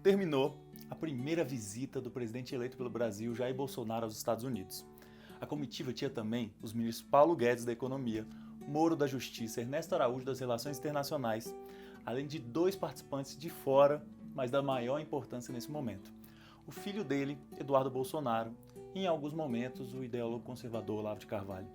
terminou a primeira visita do presidente eleito pelo Brasil, Jair Bolsonaro, aos Estados Unidos. A comitiva tinha também os ministros Paulo Guedes da Economia, Moro da Justiça, Ernesto Araújo das Relações Internacionais, além de 2 participantes de fora, mas da maior importância nesse momento. O filho dele, Eduardo Bolsonaro, e em alguns momentos o ideólogo conservador Olavo de Carvalho.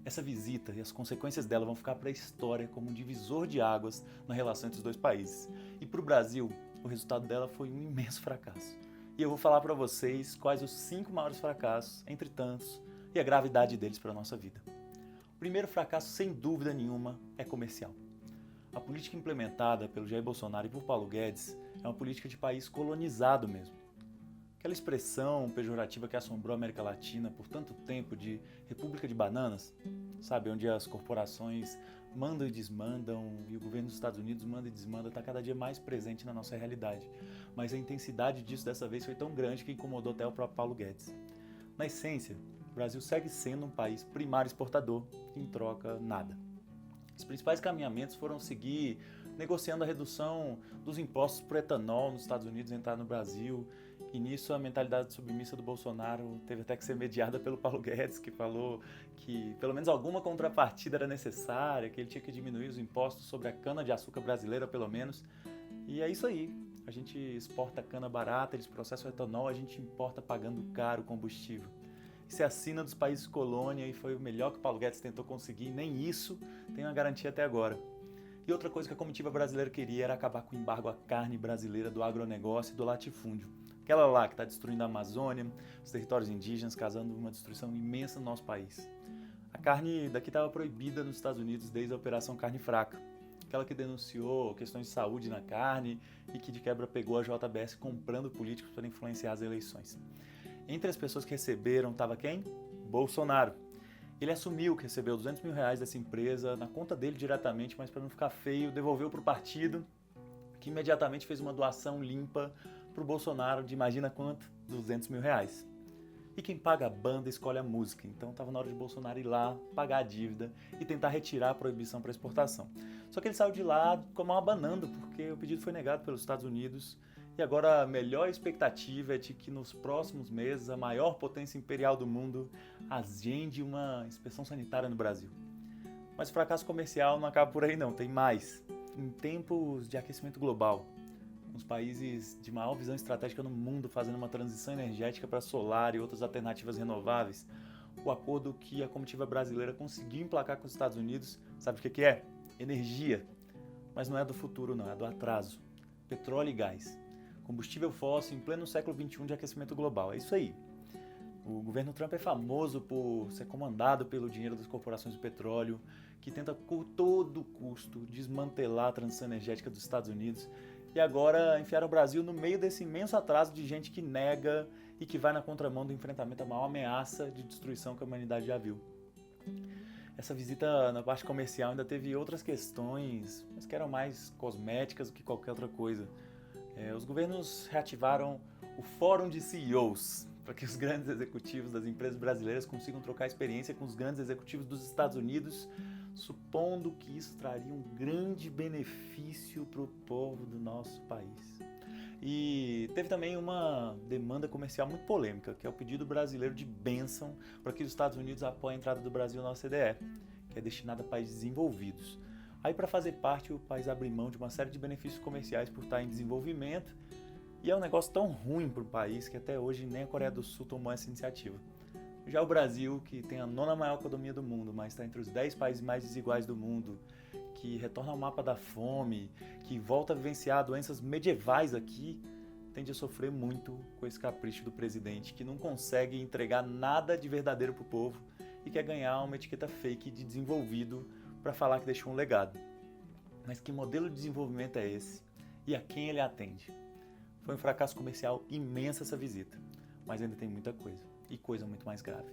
Essa visita e as consequências dela vão ficar para a história como um divisor de águas na relação entre os dois países. E para o Brasil, o resultado dela foi um imenso fracasso. E eu vou falar para vocês quais os 5 maiores fracassos, entre tantos, e a gravidade deles para a nossa vida. O primeiro fracasso, sem dúvida nenhuma, é comercial. A política implementada pelo Jair Bolsonaro e por Paulo Guedes é uma política de país colonizado mesmo. Aquela expressão pejorativa que assombrou a América Latina por tanto tempo de República de Bananas, sabe, onde as corporações mandam e desmandam e o governo dos Estados Unidos manda e desmanda, está cada dia mais presente na nossa realidade. Mas a intensidade disso dessa vez foi tão grande que incomodou até o próprio Paulo Guedes. Na essência, o Brasil segue sendo um país primário exportador, em troca, nada. Os principais caminhamentos foram seguir negociando a redução dos impostos para o etanol nos Estados Unidos entrar no Brasil, e nisso a mentalidade submissa do Bolsonaro teve até que ser mediada pelo Paulo Guedes, que falou que pelo menos alguma contrapartida era necessária, que ele tinha que diminuir os impostos sobre a cana-de-açúcar brasileira pelo menos, e é isso aí. A gente exporta cana barata, eles processam o etanol, a gente importa pagando caro o combustível. Isso é a sina dos países colônia e foi o melhor que o Paulo Guedes tentou conseguir, nem isso tem uma garantia até agora. E outra coisa que a comitiva brasileira queria era acabar com o embargo à carne brasileira do agronegócio e do latifúndio. Aquela lá que está destruindo a Amazônia, os territórios indígenas, causando uma destruição imensa no nosso país. A carne daqui estava proibida nos Estados Unidos desde a Operação Carne Fraca. Aquela que denunciou questões de saúde na carne e que de quebra pegou a JBS comprando políticos para influenciar as eleições. Entre as pessoas que receberam estava quem? Bolsonaro. Ele assumiu que recebeu R$200 mil dessa empresa na conta dele diretamente, mas para não ficar feio, devolveu para o partido, que imediatamente fez uma doação limpa para o Bolsonaro de imagina quanto? R$200 mil. E quem paga a banda escolhe a música, então estava na hora de Bolsonaro ir lá, pagar a dívida e tentar retirar a proibição para exportação. Só que ele saiu de lá como uma banana, porque o pedido foi negado pelos Estados Unidos. E agora a melhor expectativa é de que nos próximos meses a maior potência imperial do mundo agende uma inspeção sanitária no Brasil. Mas o fracasso comercial não acaba por aí não, tem mais. Em tempos de aquecimento global, os países de maior visão estratégica no mundo fazendo uma transição energética para solar e outras alternativas renováveis, o acordo que a comitiva brasileira conseguiu emplacar com os Estados Unidos, sabe o que é? Energia. Mas não é do futuro não, é do atraso. Petróleo e gás. Combustível fóssil em pleno século XXI de aquecimento global. É isso aí. O governo Trump é famoso por ser comandado pelo dinheiro das corporações do petróleo, que tenta por todo custo desmantelar a transição energética dos Estados Unidos e agora enfiar o Brasil no meio desse imenso atraso de gente que nega e que vai na contramão do enfrentamento à maior ameaça de destruição que a humanidade já viu. Essa visita na parte comercial ainda teve outras questões, mas que eram mais cosméticas do que qualquer outra coisa. Os governos reativaram o Fórum de CEOs, para que os grandes executivos das empresas brasileiras consigam trocar experiência com os grandes executivos dos Estados Unidos, supondo que isso traria um grande benefício para o povo do nosso país. E teve também uma demanda comercial muito polêmica, que é o pedido brasileiro de bênção para que os Estados Unidos apoiem a entrada do Brasil na OCDE, que é destinada a países desenvolvidos. Aí, para fazer parte, o país abre mão de uma série de benefícios comerciais por estar em desenvolvimento, e é um negócio tão ruim para o país que até hoje nem a Coreia do Sul tomou essa iniciativa. Já o Brasil, que tem a 9ª maior economia do mundo, mas está entre os 10 países mais desiguais do mundo, que retorna ao mapa da fome, que volta a vivenciar doenças medievais aqui, tende a sofrer muito com esse capricho do presidente, que não consegue entregar nada de verdadeiro para o povo e quer ganhar uma etiqueta fake de desenvolvido para falar que deixou um legado. Mas que modelo de desenvolvimento é esse? E a quem ele atende? Foi um fracasso comercial imenso essa visita, mas ainda tem muita coisa, e coisa muito mais grave.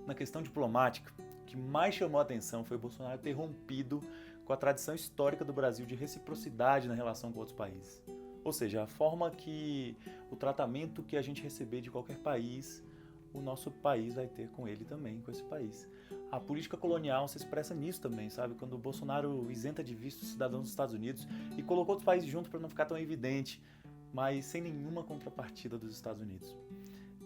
Na questão diplomática, o que mais chamou a atenção foi o Bolsonaro ter rompido com a tradição histórica do Brasil de reciprocidade na relação com outros países. Ou seja, a forma que o tratamento que a gente receber de qualquer país, o nosso país vai ter com ele também, com esse país. A política colonial se expressa nisso também, sabe? Quando o Bolsonaro isenta de visto os cidadãos dos Estados Unidos e colocou outros países juntos para não ficar tão evidente, mas sem nenhuma contrapartida dos Estados Unidos.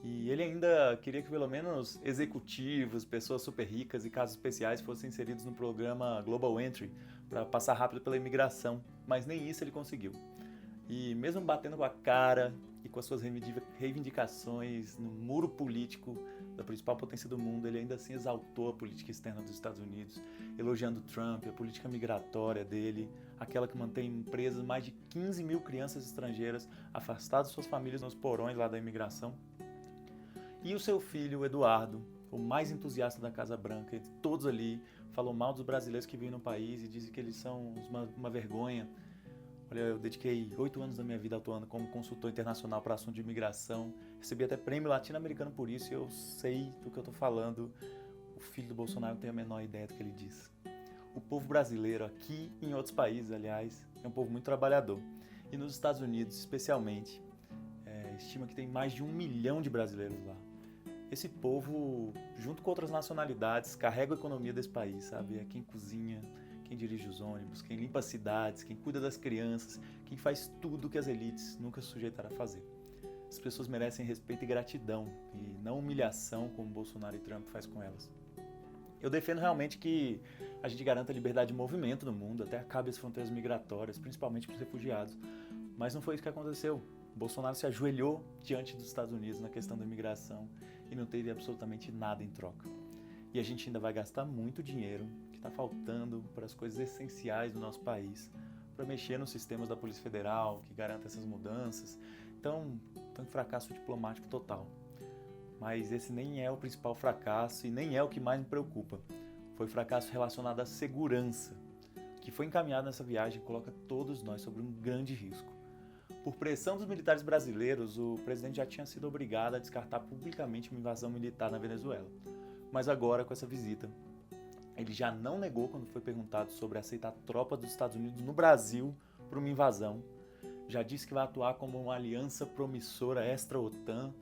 E ele ainda queria que pelo menos executivos, pessoas super ricas e casos especiais fossem inseridos no programa Global Entry para passar rápido pela imigração, mas nem isso ele conseguiu. E mesmo batendo com a cara e com as suas reivindicações no muro político da principal potência do mundo, ele ainda assim exaltou a política externa dos Estados Unidos, elogiando Trump, a política migratória dele, aquela que mantém presas mais de 15 mil crianças estrangeiras afastadas de suas famílias nos porões lá da imigração. E o seu filho, Eduardo, o mais entusiasta da Casa Branca, de todos ali, falou mal dos brasileiros que vivem no país e disse que eles são uma vergonha. Olha, eu dediquei 8 anos da minha vida atuando como consultor internacional para assunto de imigração. Recebi até prêmio latino-americano por isso e eu sei do que eu estou falando. O filho do Bolsonaro não tem a menor ideia do que ele diz. O povo brasileiro aqui e em outros países, aliás, é um povo muito trabalhador. E nos Estados Unidos, especialmente, estima que tem mais de 1 milhão de brasileiros lá. Esse povo, junto com outras nacionalidades, carrega a economia desse país, sabe? É quem cozinha, quem dirige os ônibus, quem limpa as cidades, quem cuida das crianças, quem faz tudo que as elites nunca se sujeitaram a fazer. As pessoas merecem respeito e gratidão, e não humilhação como Bolsonaro e Trump faz com elas. Eu defendo realmente que a gente garanta a liberdade de movimento no mundo, até acabe as fronteiras migratórias, principalmente para os refugiados. Mas não foi isso que aconteceu. Bolsonaro se ajoelhou diante dos Estados Unidos na questão da imigração e não teve absolutamente nada em troca. E a gente ainda vai gastar muito dinheiro que está faltando para as coisas essenciais do nosso país, para mexer nos sistemas da Polícia Federal, que garanta essas mudanças. Então, um fracasso diplomático total. Mas esse nem é o principal fracasso e nem é o que mais me preocupa. Foi fracasso relacionado à segurança, que foi encaminhado nessa viagem e coloca todos nós sobre um grande risco. Por pressão dos militares brasileiros, o presidente já tinha sido obrigado a descartar publicamente uma invasão militar na Venezuela. Mas agora, com essa visita, ele já não negou quando foi perguntado sobre aceitar tropas dos Estados Unidos no Brasil para uma invasão. Já disse que vai atuar como uma aliança promissora extra-OTAN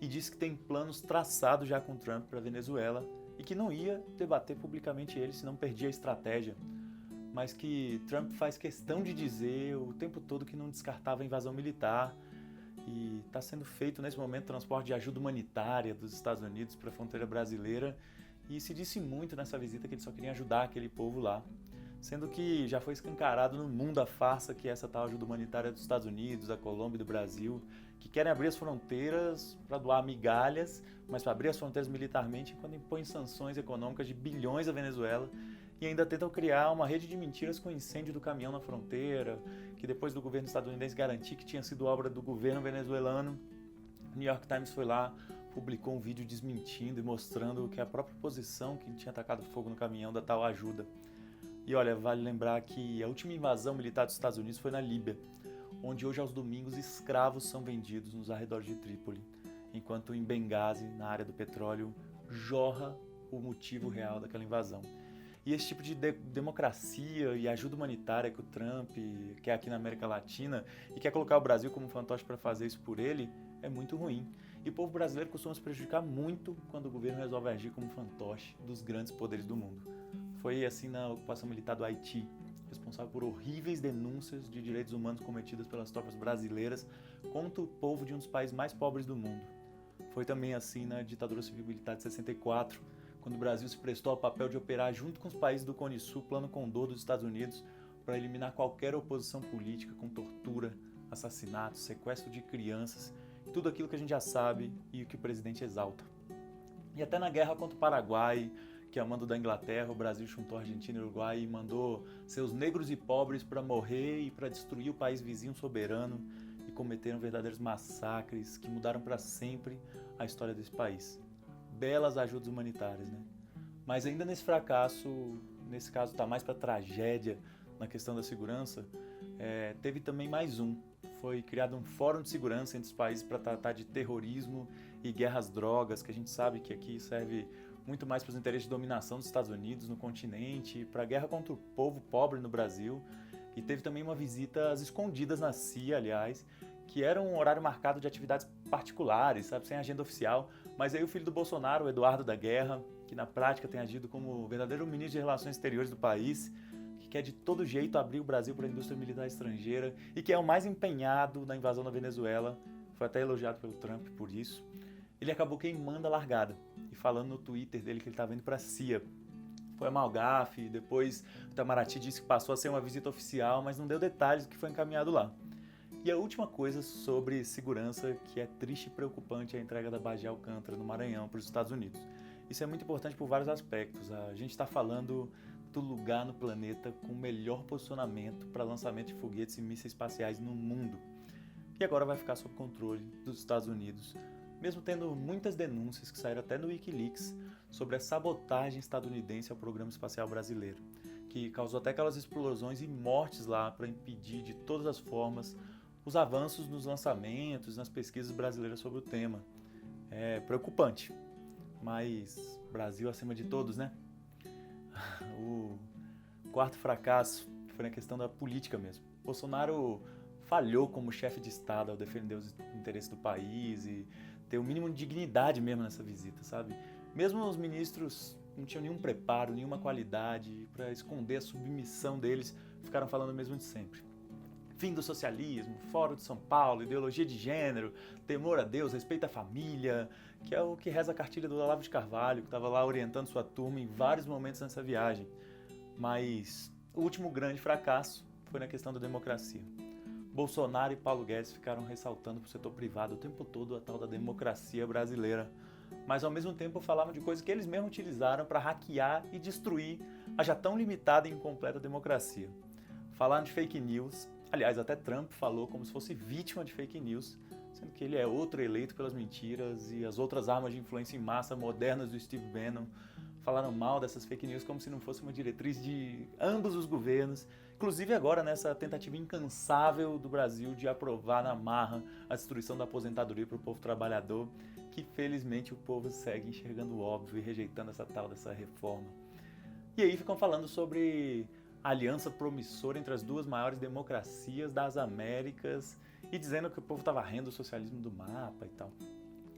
e disse que tem planos traçados já com Trump para a Venezuela e que não ia debater publicamente ele, senão perdia a estratégia. Mas que Trump faz questão de dizer o tempo todo que não descartava a invasão militar e está sendo feito nesse momento transporte de ajuda humanitária dos Estados Unidos para a fronteira brasileira e se disse muito nessa visita que ele só queria ajudar aquele povo lá, sendo que já foi escancarado no mundo a farsa que é essa tal ajuda humanitária dos Estados Unidos, da Colômbia e do Brasil, que querem abrir as fronteiras para doar migalhas, mas para abrir as fronteiras militarmente quando impõem sanções econômicas de bilhões à Venezuela e ainda tentam criar uma rede de mentiras com o incêndio do caminhão na fronteira, que depois do governo estadunidense garantir que tinha sido obra do governo venezuelano, o New York Times foi lá, publicou um vídeo desmentindo e mostrando que a própria oposição que tinha atacado fogo no caminhão da tal ajuda. E olha, vale lembrar que a última invasão militar dos Estados Unidos foi na Líbia, onde hoje aos domingos escravos são vendidos nos arredores de Trípoli, enquanto em Benghazi, na área do petróleo, jorra o motivo real daquela invasão. E esse tipo de democracia e ajuda humanitária que o Trump quer aqui na América Latina e quer colocar o Brasil como fantoche para fazer isso por ele, é muito ruim. E o povo brasileiro costuma se prejudicar muito quando o governo resolve agir como fantoche dos grandes poderes do mundo. Foi assim na ocupação militar do Haiti, responsável por horríveis denúncias de direitos humanos cometidas pelas tropas brasileiras contra o povo de um dos países mais pobres do mundo. Foi também assim na ditadura civil-militar de 64, quando o Brasil se prestou ao papel de operar junto com os países do Cone Sul, Plano Condor dos Estados Unidos, para eliminar qualquer oposição política com tortura, assassinatos, sequestro de crianças, tudo aquilo que a gente já sabe e o que o presidente exalta. E até na guerra contra o Paraguai, que a mando da Inglaterra, o Brasil juntou a Argentina e o Uruguai e mandou seus negros e pobres para morrer e para destruir o país vizinho soberano e cometeram verdadeiros massacres que mudaram para sempre a história desse país. Belas ajudas humanitárias, né? Mas ainda nesse fracasso, nesse caso está mais para tragédia na questão da segurança, teve também mais um. Foi criado um fórum de segurança entre os países para tratar de terrorismo e guerra às drogas, que a gente sabe que aqui serve muito mais para os interesses de dominação dos Estados Unidos no continente, para a guerra contra o povo pobre no Brasil. E teve também uma visita às escondidas na CIA, aliás, que era um horário marcado de atividades particulares, sabe, sem agenda oficial. Mas aí o filho do Bolsonaro, o Eduardo da Guerra, que na prática tem agido como o verdadeiro ministro de Relações Exteriores do país, que quer de todo jeito abrir o Brasil para a indústria militar estrangeira e que é o mais empenhado na invasão da Venezuela, foi até elogiado pelo Trump por isso, ele acabou queimando a largada e falando no Twitter dele que ele estava indo para a CIA. Foi uma gafe, depois o Itamaraty disse que passou a ser uma visita oficial, mas não deu detalhes do que foi encaminhado lá. E a última coisa sobre segurança, que é triste e preocupante, é a entrega da base de Alcântara, no Maranhão, para os Estados Unidos. Isso é muito importante por vários aspectos. A gente está falando do lugar no planeta com o melhor posicionamento para lançamento de foguetes e mísseis espaciais no mundo. E agora vai ficar sob controle dos Estados Unidos, mesmo tendo muitas denúncias que saíram até no Wikileaks sobre a sabotagem estadunidense ao programa espacial brasileiro, que causou até aquelas explosões e mortes lá para impedir de todas as formas os avanços nos lançamentos, nas pesquisas brasileiras sobre o tema. É preocupante, mas Brasil acima de todos, né? O quarto fracasso foi na questão da política mesmo. Bolsonaro falhou como chefe de Estado ao defender os interesses do país e ter o mínimo de dignidade mesmo nessa visita, sabe? Mesmo os ministros não tinham nenhum preparo, nenhuma qualidade para esconder a submissão deles, ficaram falando o mesmo de sempre. Fim do socialismo, Fórum de São Paulo, ideologia de gênero, temor a Deus, respeito à família, que é o que reza a cartilha do Olavo de Carvalho, que estava lá orientando sua turma em vários momentos nessa viagem. Mas o último grande fracasso foi na questão da democracia. Bolsonaro e Paulo Guedes ficaram ressaltando para o setor privado o tempo todo a tal da democracia brasileira, mas ao mesmo tempo falavam de coisas que eles mesmos utilizaram para hackear e destruir a já tão limitada e incompleta democracia. Falaram de fake news, aliás, até Trump falou como se fosse vítima de fake news, sendo que ele é outro eleito pelas mentiras e as outras armas de influência em massa modernas do Steve Bannon. Falaram mal dessas fake news como se não fosse uma diretriz de ambos os governos, inclusive agora nessa tentativa incansável do Brasil de aprovar na marra a destruição da aposentadoria para o povo trabalhador, que felizmente o povo segue enxergando o óbvio e rejeitando essa tal dessa reforma. E aí ficam falando sobre a aliança promissora entre as duas maiores democracias das Américas e dizendo que o povo estava varrendo o socialismo do mapa e tal.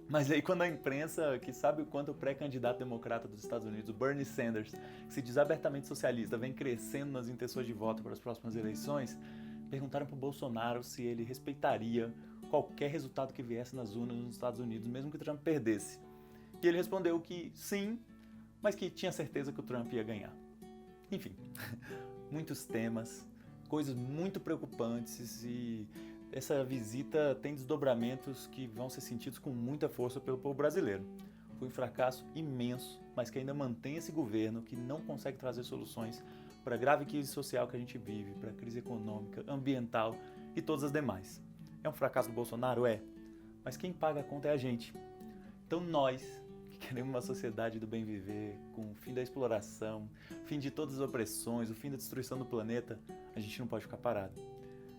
Mas aí quando a imprensa, que sabe o quanto o pré-candidato democrata dos Estados Unidos, o Bernie Sanders, que se diz abertamente socialista, vem crescendo nas intenções de voto para as próximas eleições, perguntaram para o Bolsonaro se ele respeitaria qualquer resultado que viesse nas urnas nos Estados Unidos, mesmo que o Trump perdesse. E ele respondeu que sim, mas que tinha certeza que o Trump ia ganhar. Enfim, muitos temas, coisas muito preocupantes e essa visita tem desdobramentos que vão ser sentidos com muita força pelo povo brasileiro. Foi um fracasso imenso, mas que ainda mantém esse governo que não consegue trazer soluções para a grave crise social que a gente vive, para a crise econômica, ambiental e todas as demais. É um fracasso do Bolsonaro? É, mas quem paga a conta é a gente. Então nós, que queremos uma sociedade do bem viver, com o fim da exploração, o fim de todas as opressões, o fim da destruição do planeta, a gente não pode ficar parado.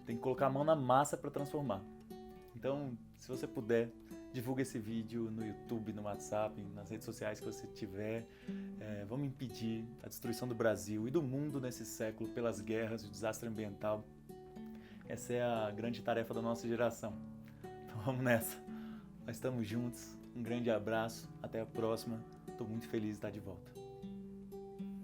Tem que colocar a mão na massa para transformar. Então, se você puder, divulga esse vídeo no YouTube, no WhatsApp, nas redes sociais que você tiver. Vamos impedir a destruição do Brasil e do mundo nesse século pelas guerras e o desastre ambiental. Essa é a grande tarefa da nossa geração. Então vamos nessa. Nós estamos juntos. Um grande abraço. Até a próxima. Estou muito feliz de estar de volta.